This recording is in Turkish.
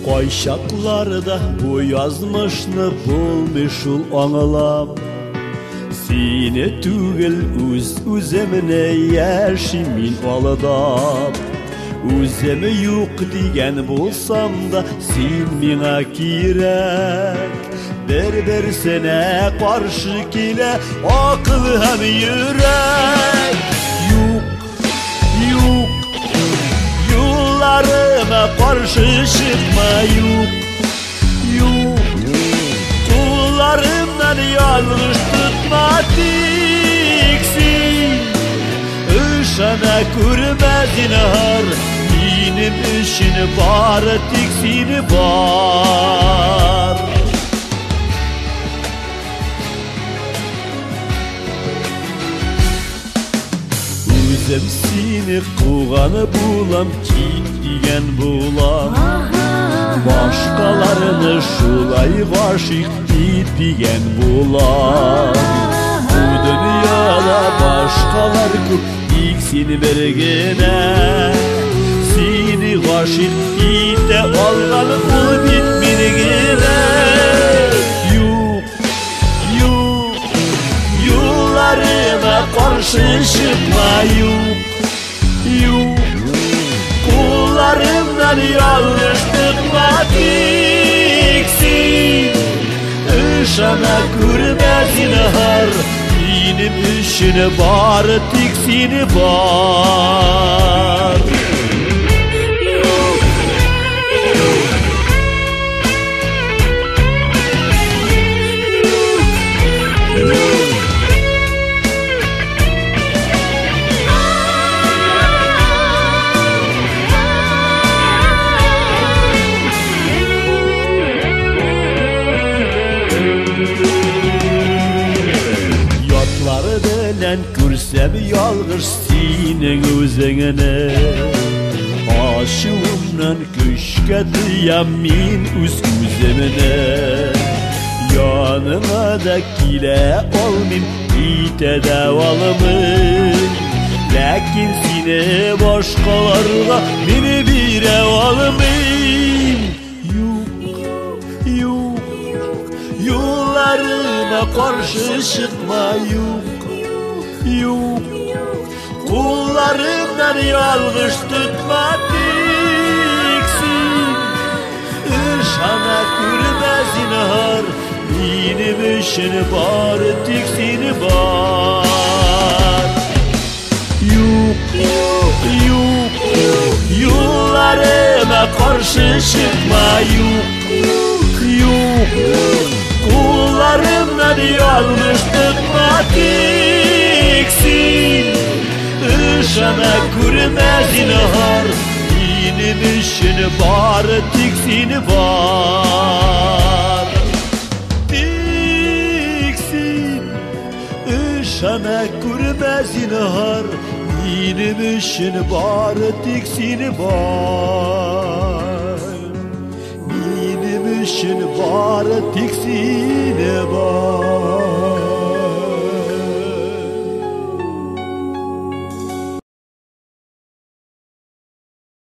Koyşaklarda bu yazmışını bulmuşul anılam. Seni tügül üzemine yaşimin alıdam. Üzemi yok diyen bulsam da sen mina kirek. Bersene karşı kile akıl hem yürek. Yok yollarıma karşı çıkma yok. Kullarımdan yanlış tutma diksin. Işana kurmaz inhar benim işini var tiksini var. Özüm seni kuğanı bulam, kit diyen bulam. Başkalarını şulay aşık diyen bulam. Bu dünyada başkalar köp, ilk seni bergene. Seni aşık ite alganı bul bitmirgene. Yollarıma karşı çıkma yok. Kullarımdan yanlış tutma diksin. Işana kurmaz inhar benim işini var tiksini var. Yatları bilen kürsem yalgır senin özüne. Aşığımdan köşke diyemin üzümüne. Yanıma da kile olmayayım ite devalımın. Lakin seni başkalarla beni bir ev almayayım. Yok yollarına karşı çıkma yok. Kullarımdan yanlış tutma diksin. Işana kurmaz inhar benim işini var tiksini var. Yok yollarıma karşı çıkma yok. Kullarımdan yanlış tutma diksin. Işana kurmaz inhar benim işini var tiksini var. Tiksin ışana kurmaz inhar benim işini var tiksini var. Benim işini var tiksini var.